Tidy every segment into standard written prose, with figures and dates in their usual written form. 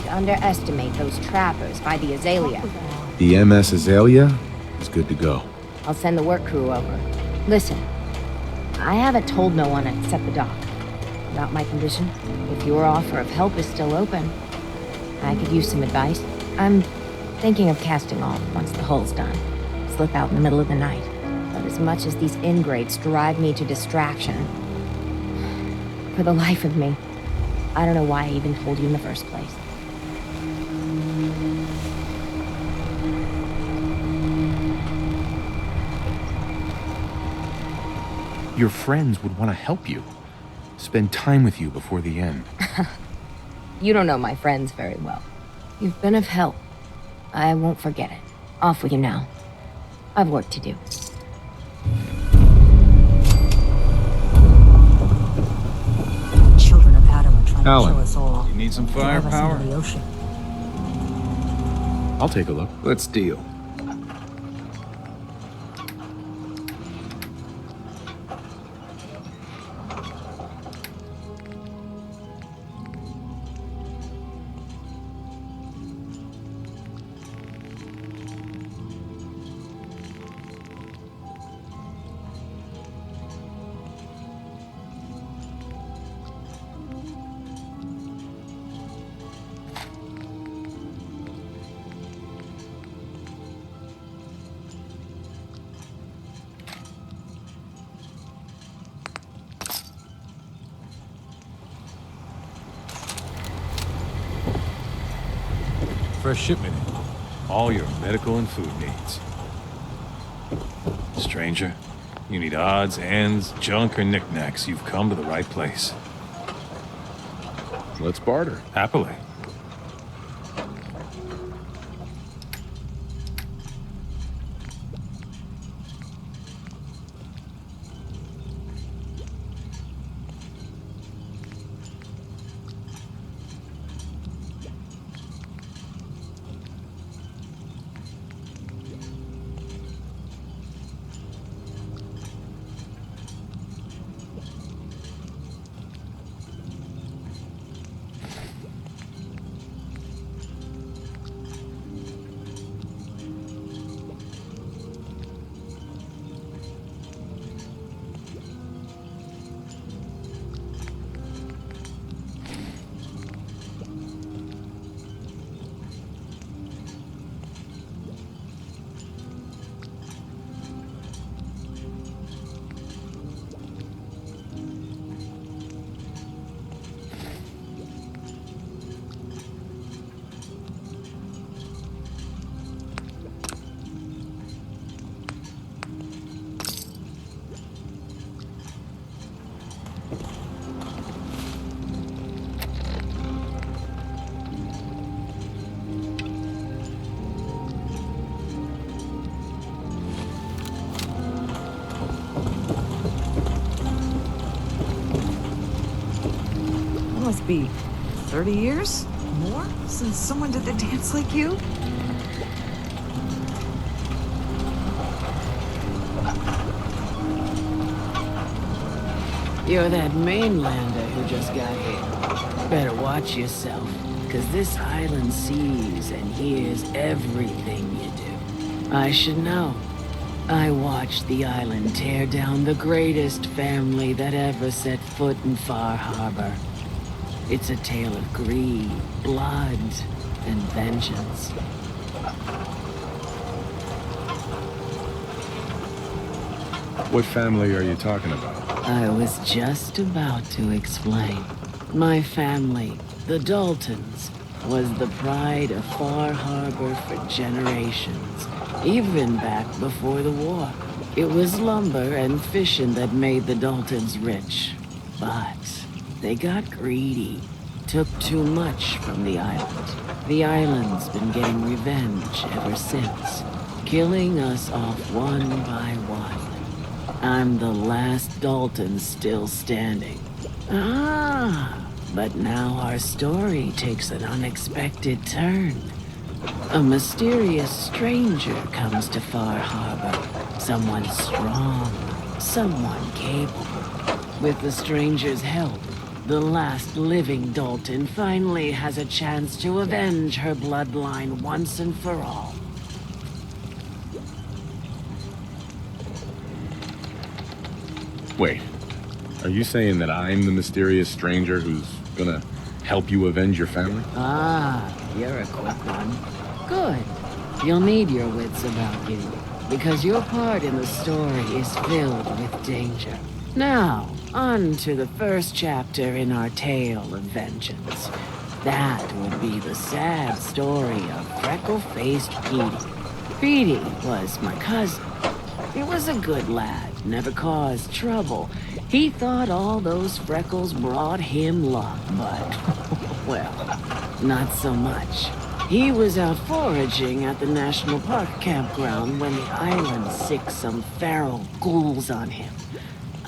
underestimate those trappers by the Azalea. The MS Azalea is good to go. I'll send the work crew over. Listen, I haven't told no one except the doc about my condition. If your offer of help is still open, I could use some advice. I'm thinking of casting off once the hull's done. Slip out in the middle of the night. But as much as these ingrates drive me to distraction, for the life of me, I don't know why I even told you in the first place. Your friends would want to help you. Spend time with you before the end. You don't know my friends very well. You've been of help. I won't forget it. Off with you now. I've work to do. Children of Adam are trying Alan. to kill us all. You need some Drive us firepower? into the ocean. I'll take a look. Let's deal. Fresh shipment in. All your medical and food needs. Stranger, you need odds, ends, junk, or knickknacks, you've come to the right place. Let's barter. Happily. It must be 30 years? More? Since someone did the dance like you? You're that mainlander who just got here. Better watch yourself, because this island sees and hears everything you do. I should know. I watched the island tear down the greatest family that ever set foot in Far Harbor. It's a tale of greed, blood, and vengeance. What family are you talking about? I was just about to explain. My family, the Daltons, was the pride of Far Harbor for generations, even back before the war. It was lumber and fishing that made the Daltons rich. But they got greedy, took too much from the island. The island's been getting revenge ever since, killing us off one by one. I'm the last Dalton still standing. But now our story takes an unexpected turn. A mysterious stranger comes to Far Harbor. Someone strong, someone capable. With the stranger's help, The last living Dalton finally has a chance to avenge her bloodline once and for all. Wait, are you saying that I'm the mysterious stranger who's gonna help you avenge your family? Ah, you're a quick one. Good. You'll need your wits about you, because your part in the story is filled with danger. Now, on to the first chapter in our tale of vengeance. That would be the sad story of freckle-faced Petey. Petey was my cousin. He was a good lad, never caused trouble. He thought all those freckles brought him luck, but, well, not so much. He was out foraging at the National Park campground when the island sicked some feral ghouls on him.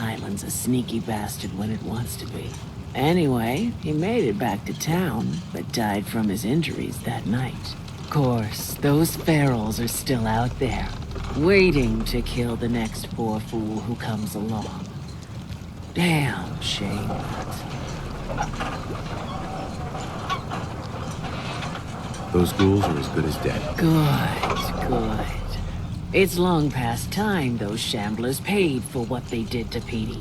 Island's a sneaky bastard when it wants to be. Anyway, he made it back to town, but died from his injuries that night. Of course, those ferals are still out there, waiting to kill the next poor fool who comes along. Damn shame that. Those ghouls are as good as dead. Good. It's long past time those shamblers paid for what they did to Petey.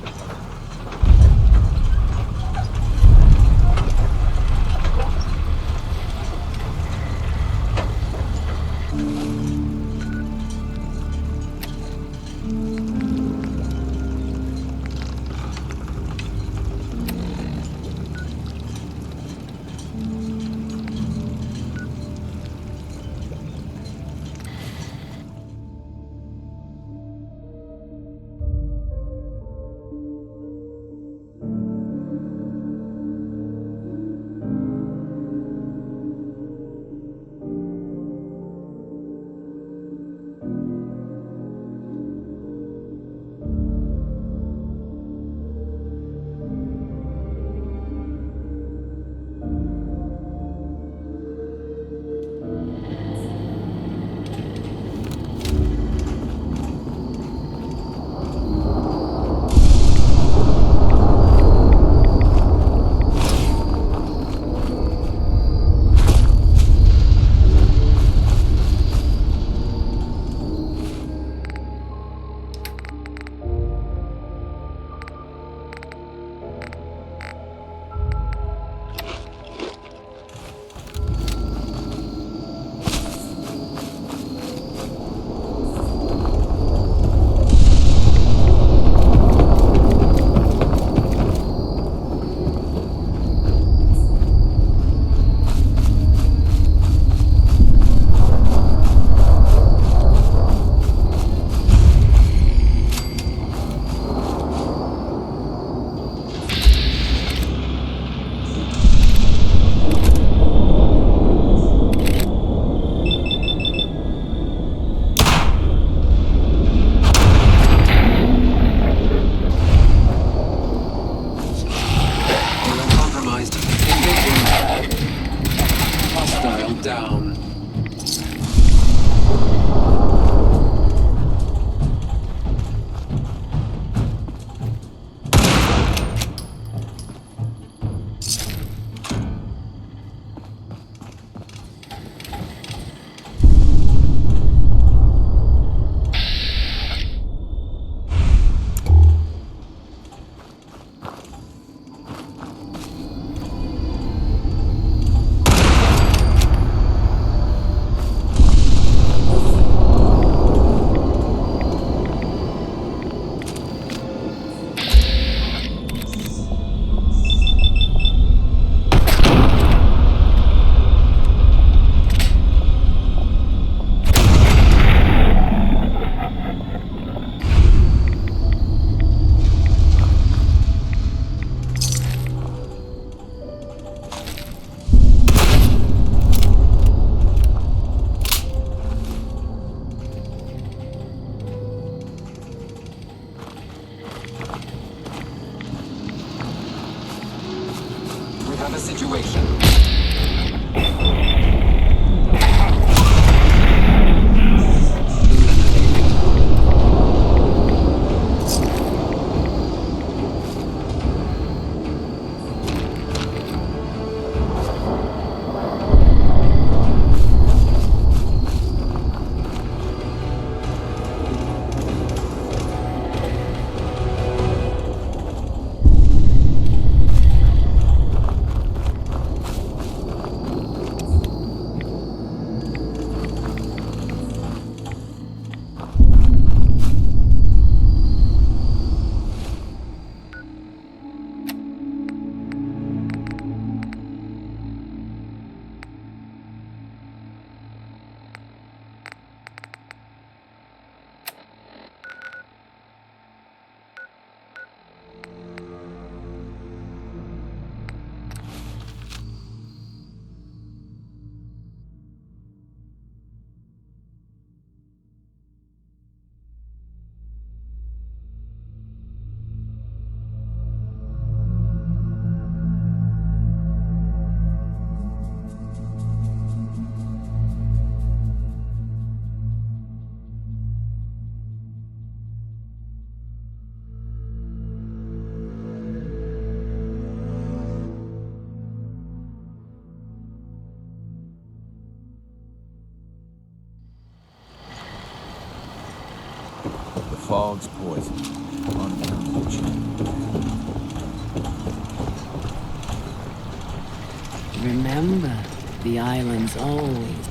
have a situation. fog's poison. Remember, the island's always...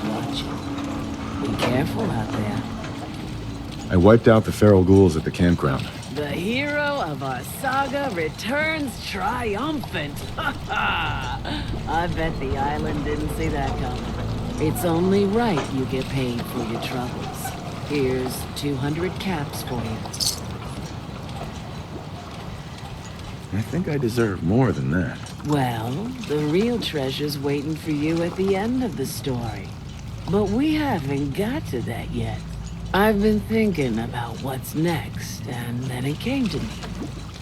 Watch it. Be careful out there. I wiped out the feral ghouls at the campground. The hero of our saga returns triumphant. I bet the island didn't see that coming. It's only right you get paid for your troubles. Here's 200 caps for you. I think I deserve more than that. Well, the real treasure's waiting for you at the end of the story. But we haven't got to that yet. I've been thinking about what's next, and then it came to me.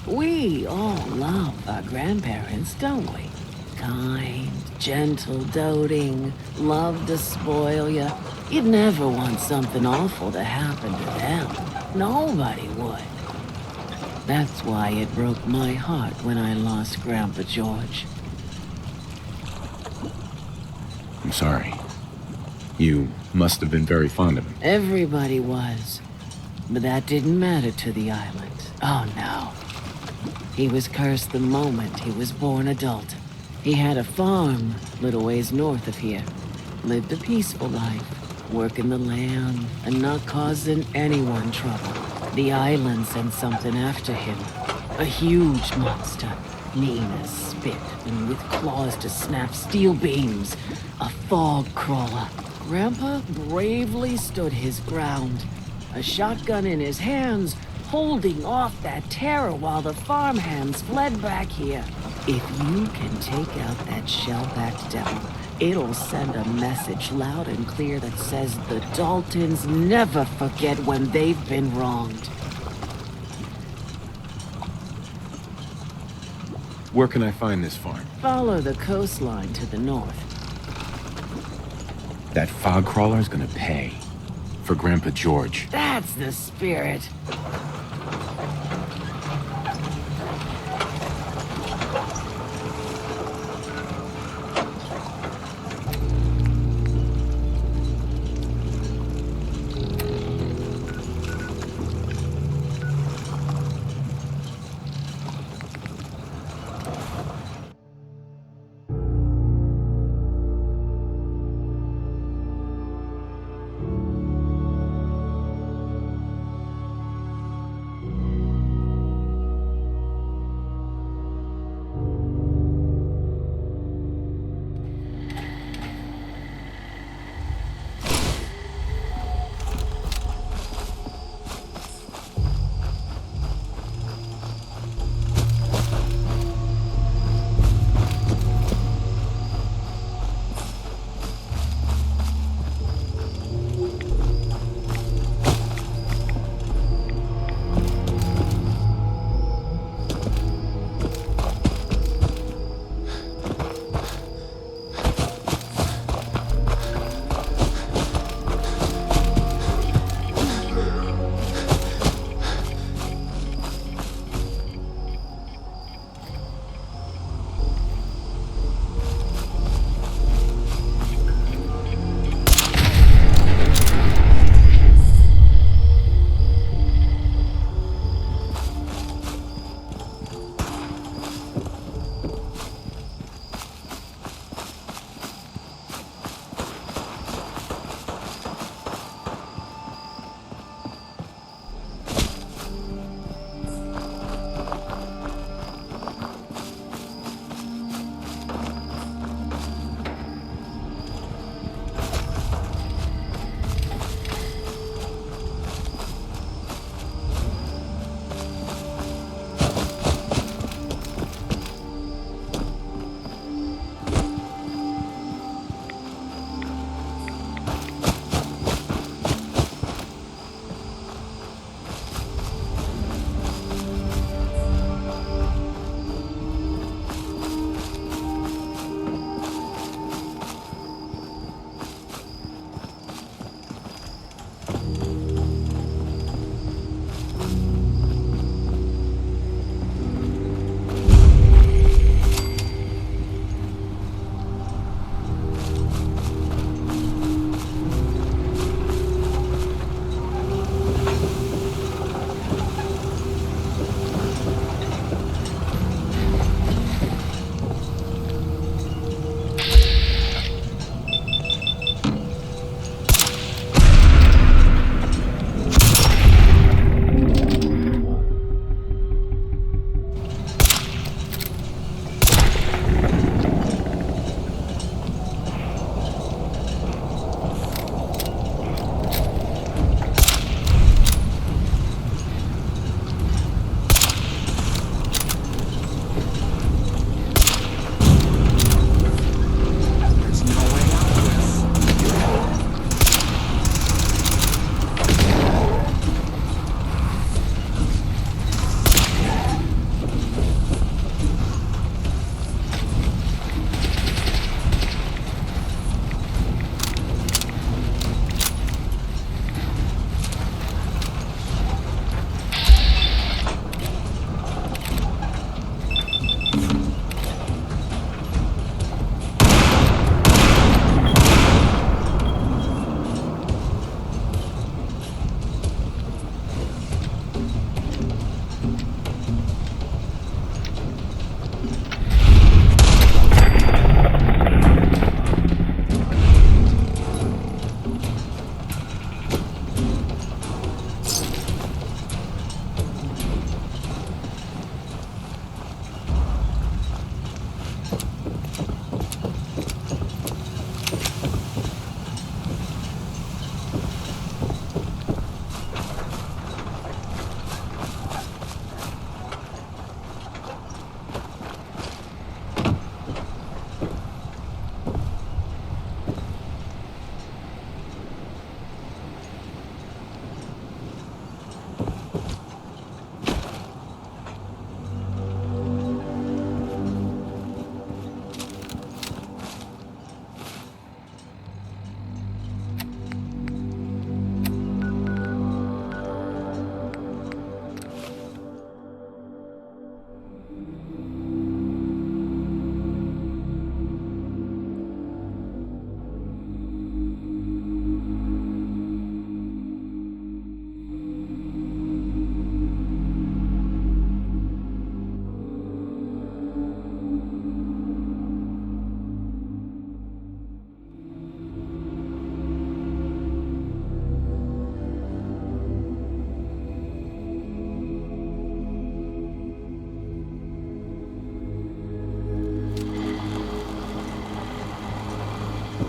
We all love our grandparents, don't we? Kind, gentle, doting, love to spoil you. You'd never want something awful to happen to them. Nobody would. That's why it broke my heart when I lost Grandpa George. I'm sorry. You must have been very fond of him. Everybody was. But that didn't matter to the island. Oh no. He was cursed the moment he was born adult. He had a farm little ways north of here. Lived a peaceful life, working the land and not causing anyone trouble. The island sent something after him. A huge monster, mean as spit and with claws to snap steel beams. A fog crawler. Grandpa bravely stood his ground, a shotgun in his hands, holding off that terror while the farmhands fled back here. If you can take out that shell-backed devil, it'll send a message loud and clear that says the Daltons never forget when they've been wronged. Where can I find this farm? Follow the coastline to the north. That fog crawler's gonna pay for Grandpa George. That's the spirit.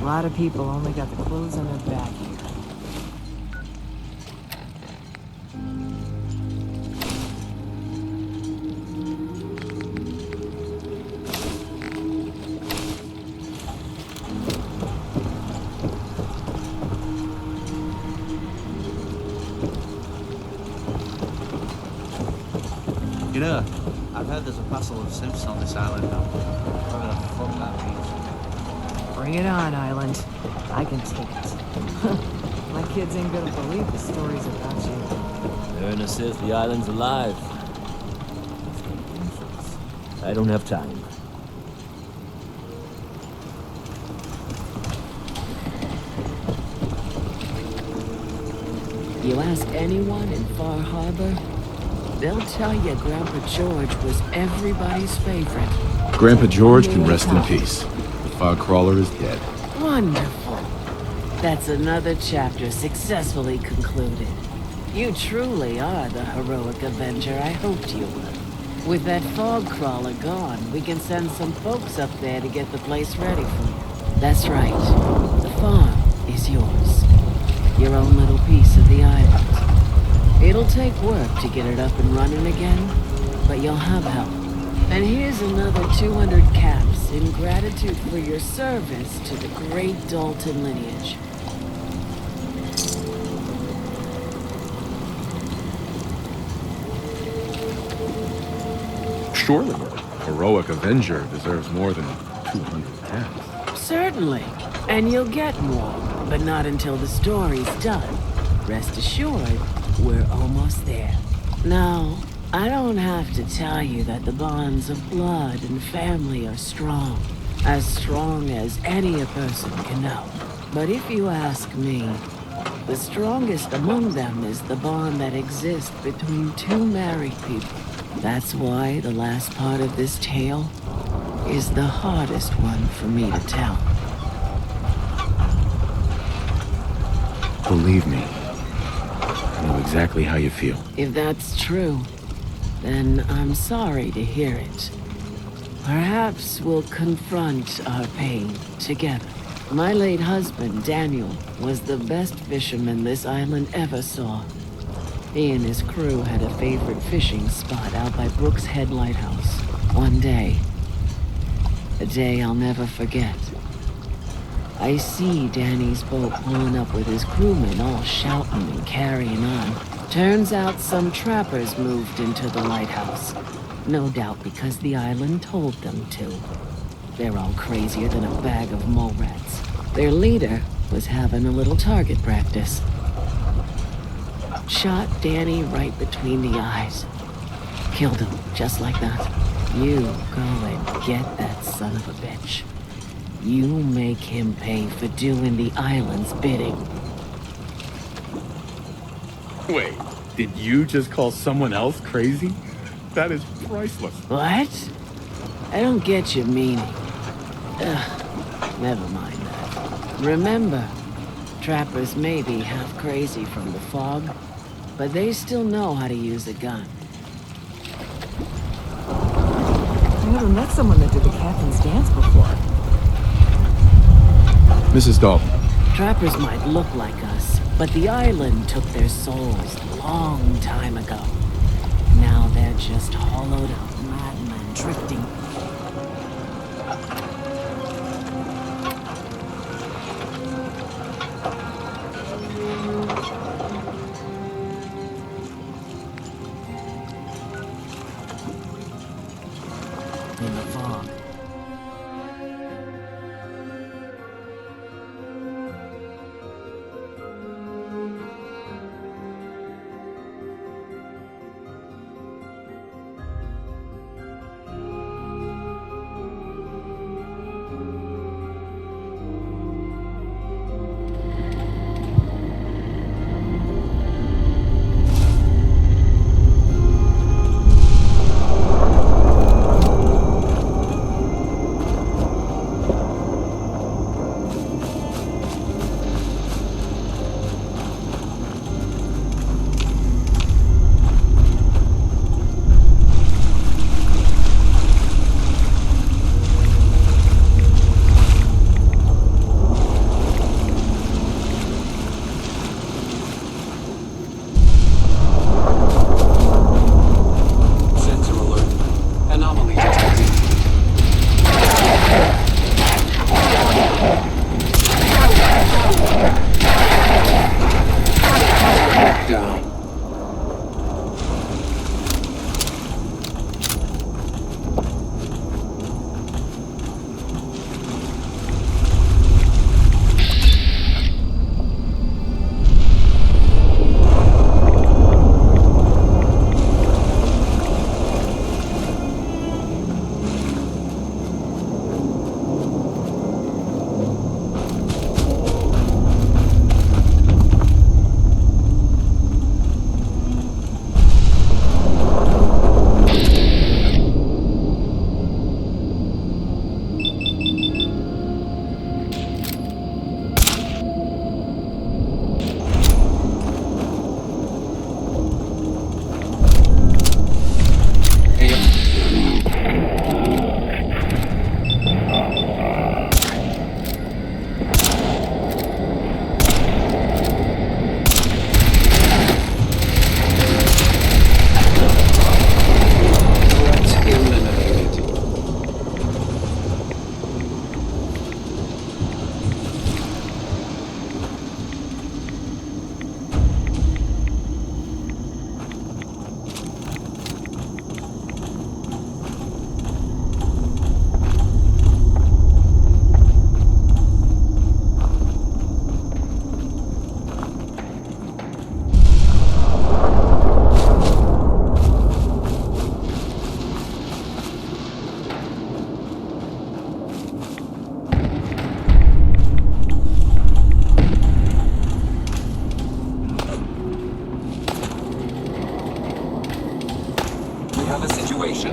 lot of people only got the clothes on their back here. You know, I've heard there's a parcel of Simps on this island now. Whatever the fuck that means. Bring it on, Island. I can take it. My kids ain't gonna believe the stories about you. Erna says the island's alive. I don't have time. You ask anyone in Far Harbor, they'll tell you Grandpa George was everybody's favorite. Grandpa George can rest in peace. The fog crawler is dead. Wonderful. That's another chapter successfully concluded. You truly are the heroic Avenger I hoped you were. With that fog crawler gone, we can send some folks up there to get the place ready for you. That's right. The farm is yours. Your own little piece of the island. It'll take work to get it up and running again, but you'll have help. And here's another 200 caps in gratitude for your service to the great Dalton lineage. Surely, a heroic Avenger deserves more than 200 caps. Certainly. And you'll get more, but not until the story's done. Rest assured, we're almost there. Now, I don't have to tell you that the bonds of blood and family are strong. As strong as any a person can know. But if you ask me, the strongest among them is the bond that exists between two married people. That's why the last part of this tale is the hardest one for me to tell. Believe me, I know exactly how you feel. If that's true, then I'm sorry to hear it. Perhaps we'll confront our pain together. My late husband, Daniel, was the best fisherman this island ever saw. He and his crew had a favorite fishing spot out by Brooks Head Lighthouse. One day, a day I'll never forget, I see Danny's boat pulling up with his crewmen all shouting and carrying on. Turns out some trappers moved into the lighthouse. No doubt because the island told them to. They're all crazier than a bag of mole rats. Their leader was having a little target practice. Shot Danny right between the eyes. Killed him, just like that. You go and get that son of a bitch. You make him pay for doing the island's bidding. Wait, did you just call someone else crazy? That is priceless. What? I don't get your meaning. Ugh, never mind that. Remember, trappers may be half crazy from the fog, but they still know how to use a gun. I never met someone that did the captain's dance before. Mrs. Dalton. Trappers might look like us, but the island took their souls a long time ago. Now they're just hollowed out madmen drifting. In the fog.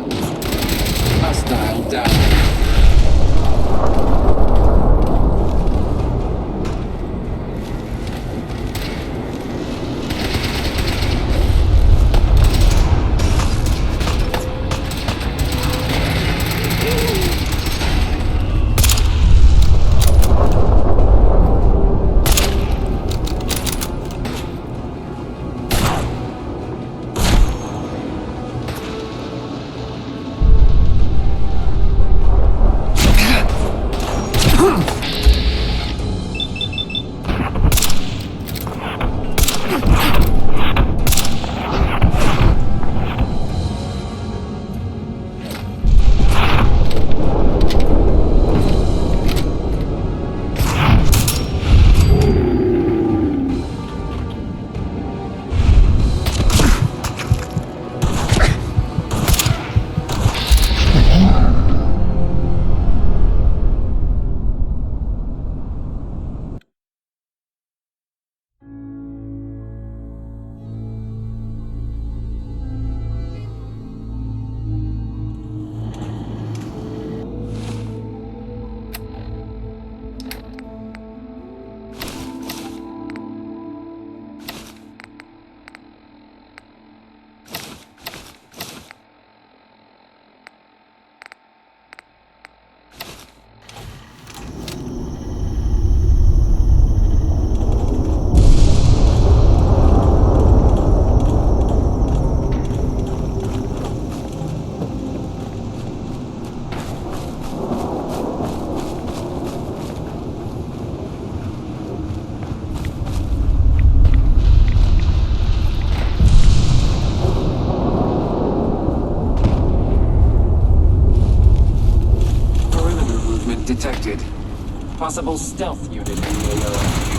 position. Hostile down. Detected. Possible stealth unit in the area.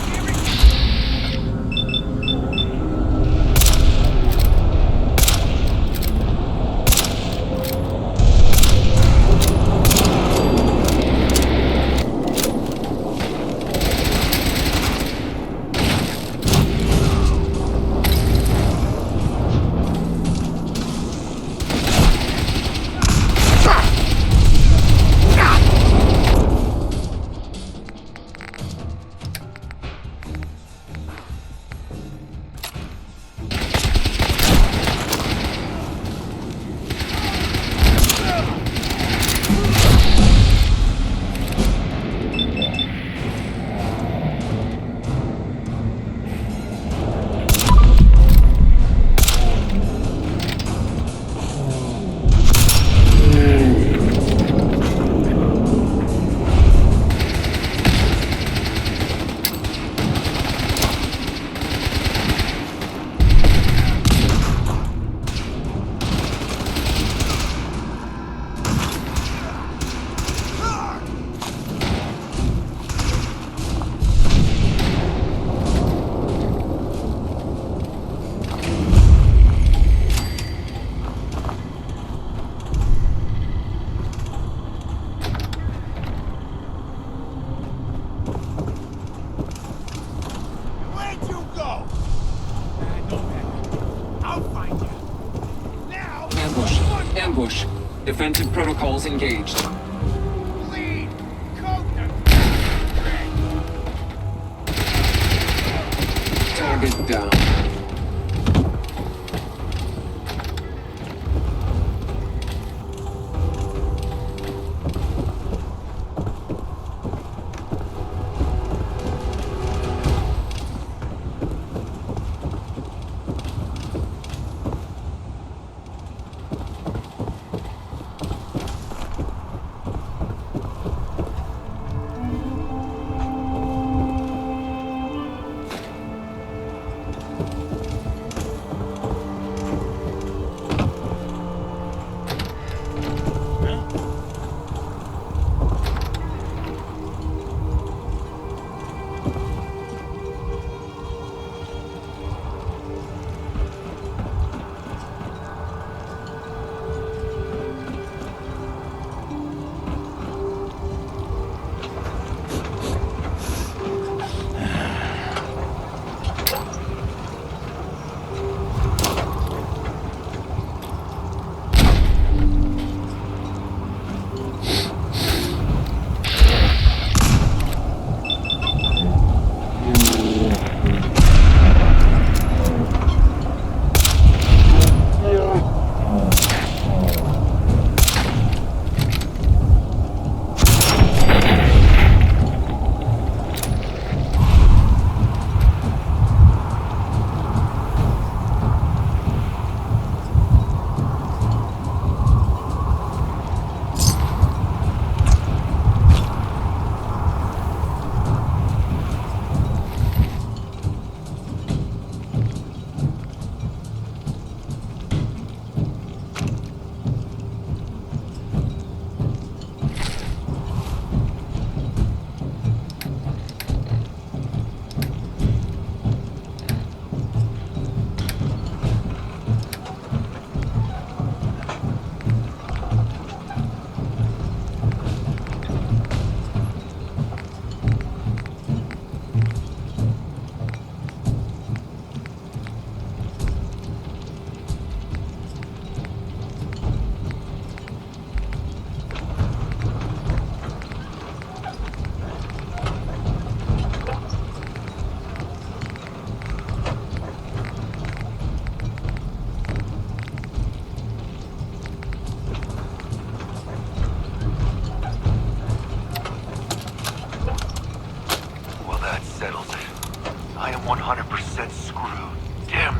Ambush. Defensive protocols engaged. Lead! Coat Target down.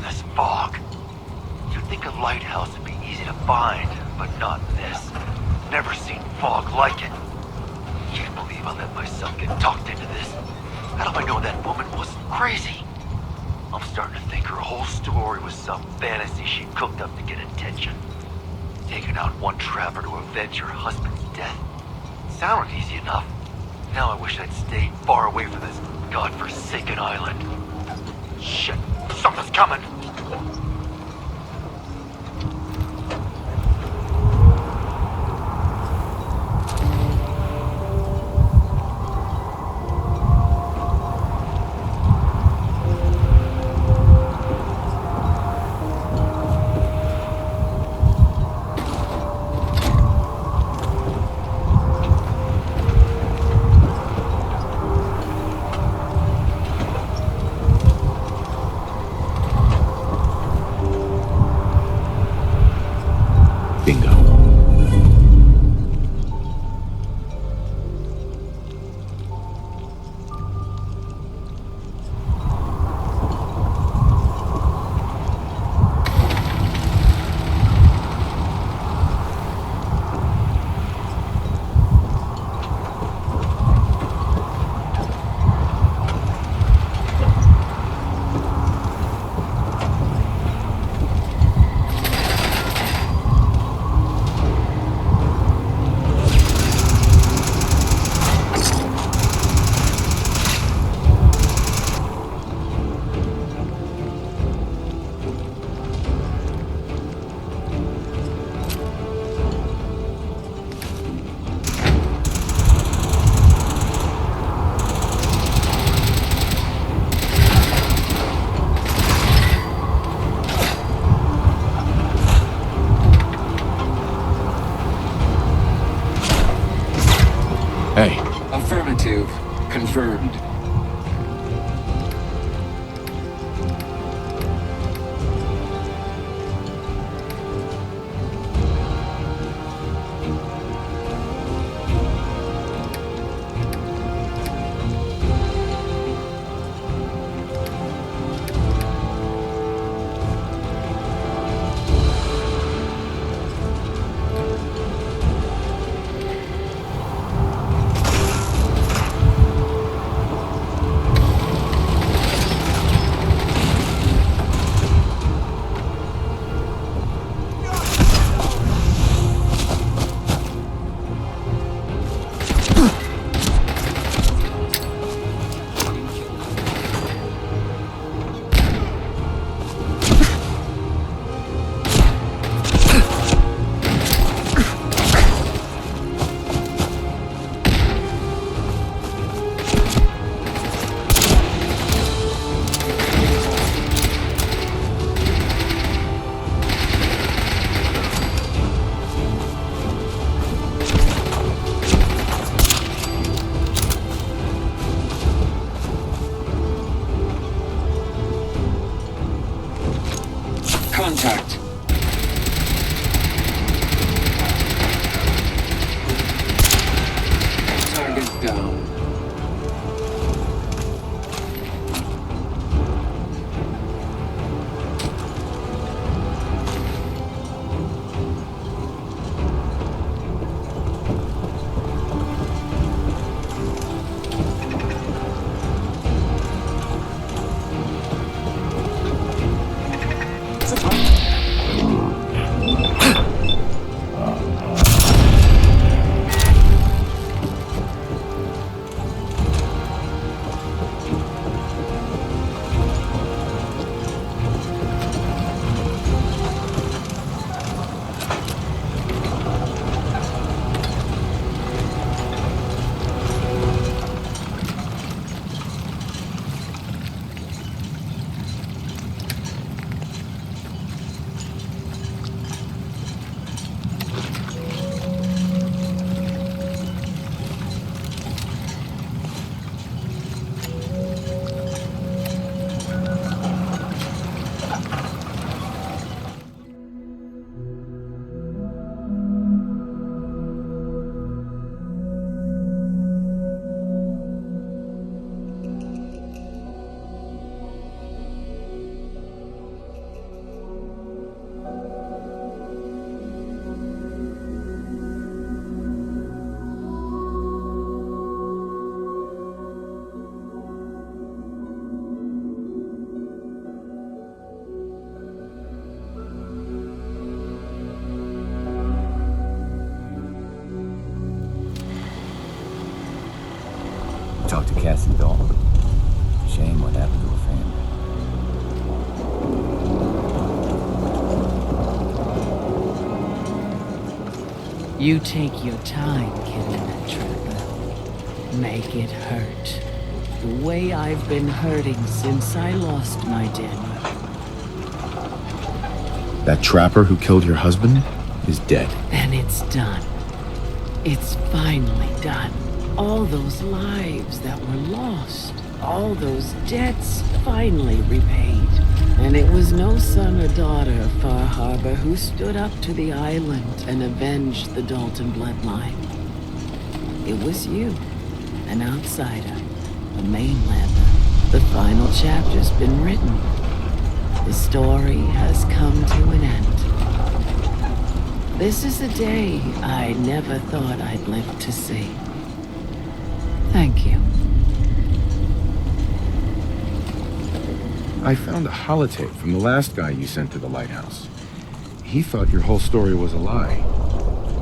this fog. You'd think a lighthouse would be easy to find, but not this. Never seen fog like it. Can't believe I let myself get talked into this. How do I know that woman wasn't crazy? I'm starting to think her whole story was some fantasy she cooked up to get attention. Taking out one trapper to avenge her husband's death. Sounded easy enough. Now I wish I'd stayed far away from this godforsaken island. Shit, something's coming! Hey. Affirmative. Confirmed. Contact. Target down. Cassie Dalton. Shame what happened to her family. You take your time killing that trapper. Make it hurt. The way I've been hurting since I lost my Daniel. That trapper who killed your husband is dead. Then it's done. It's finally done. All those lives that were lost, all those debts finally repaid. And it was no son or daughter of Far Harbor who stood up to the island and avenged the Dalton bloodline. It was you, an outsider, a mainlander. The final chapter's been written. The story has come to an end. This is a day I never thought I'd live to see. Thank you. I found a holotape from the last guy you sent to the lighthouse. He thought your whole story was a lie.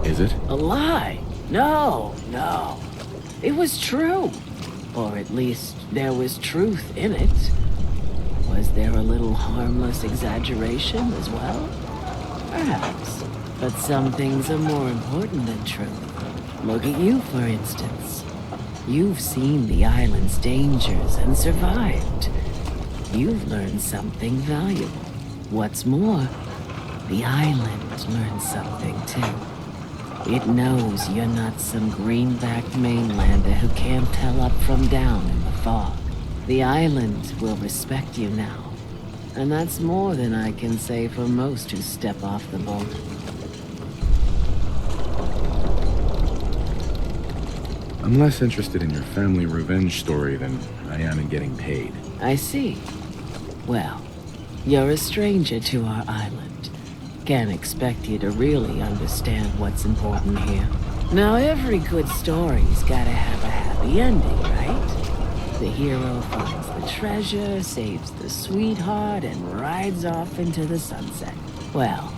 Is it? A lie? No. It was true. Or at least there was truth in it. Was there a little harmless exaggeration as well? Perhaps. But some things are more important than truth. Look at you, for instance. You've seen the island's dangers and survived. You've learned something valuable. What's more, the island learned something too. It knows you're not some greenback mainlander who can't tell up from down in the fog. The island will respect you now. And that's more than I can say for most who step off the boat. I'm less interested in your family revenge story than I am in getting paid. I see. Well, you're a stranger to our island. Can't expect you to really understand what's important here. Now, every good story's gotta have a happy ending, right? The hero finds the treasure, saves the sweetheart, and rides off into the sunset. Well,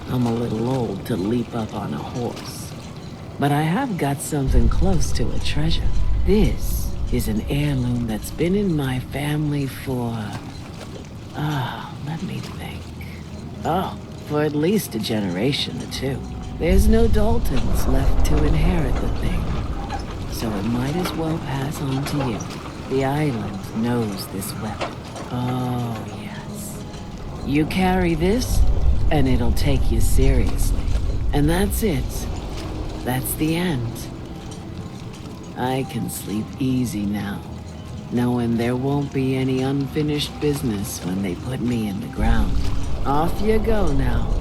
I'm a little old to leap up on a horse. But I have got something close to a treasure. This is an heirloom that's been in my family for... let me think. For at least a generation or two. There's no Daltons left to inherit the thing. So it might as well pass on to you. The island knows this weapon. Oh, yes. You carry this, and it'll take you seriously. And that's it. That's the end. I can sleep easy now, knowing there won't be any unfinished business when they put me in the ground. Off you go now.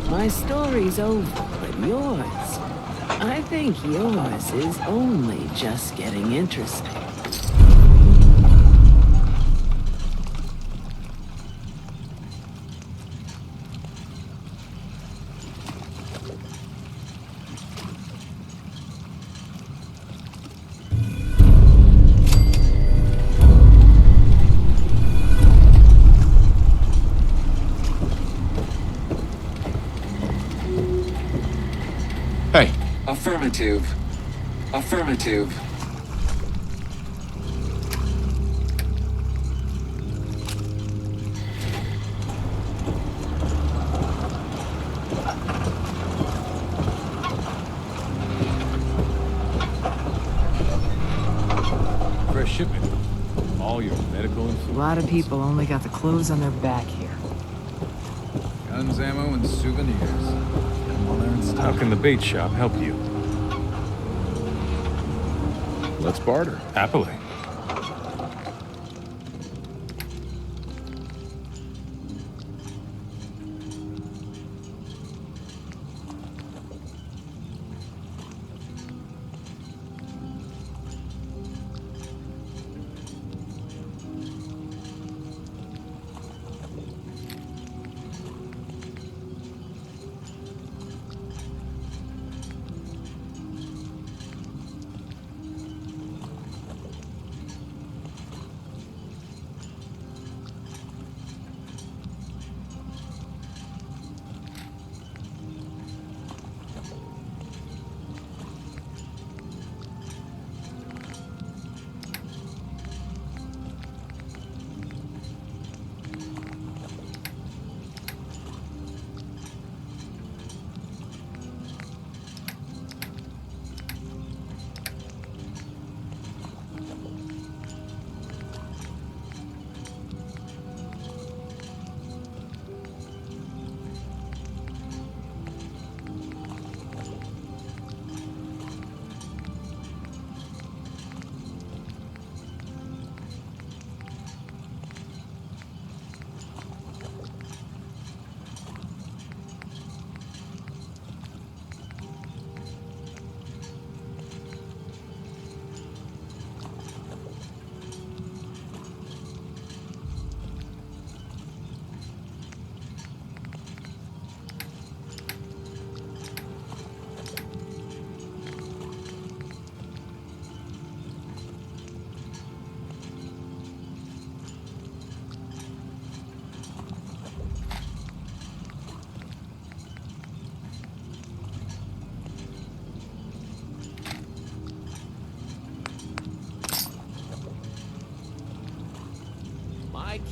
My story's over, but yours, I think yours is only just getting interesting. Hey. Affirmative. Affirmative. For a shipment. All your medical and A food. lot of people only got the clothes on their back here. Guns, ammo, and souvenirs. How can the bait shop help you? Let's barter. Happily.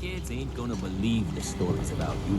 kids ain't gonna believe the stories about you.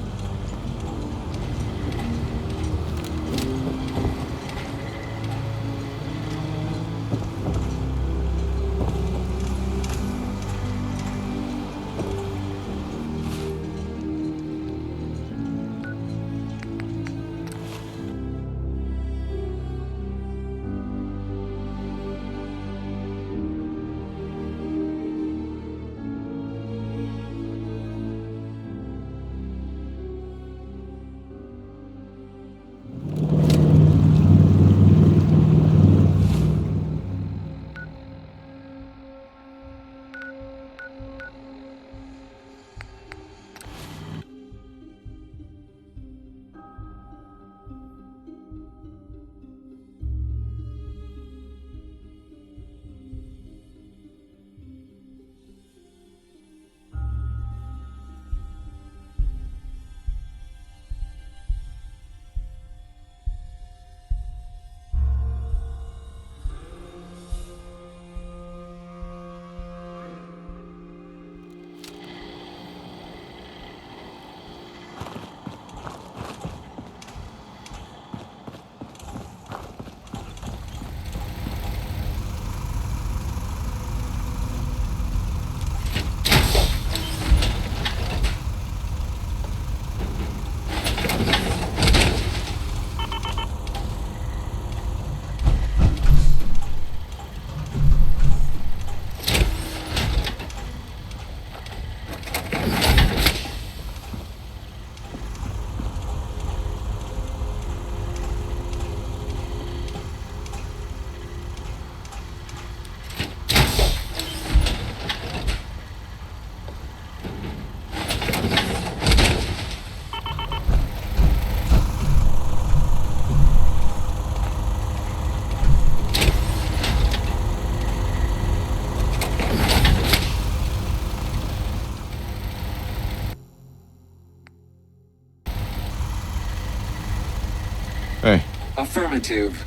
Hey. Affirmative.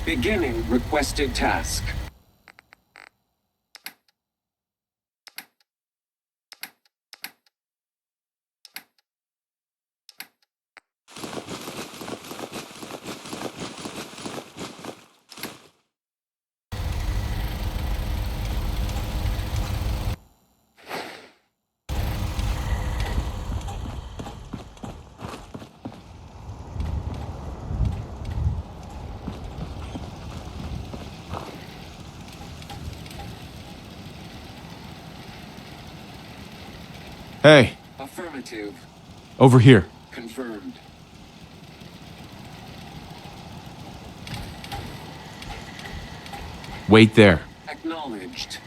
Beginning requested task. Hey. Affirmative. Over here. Confirmed. Wait there. Acknowledged.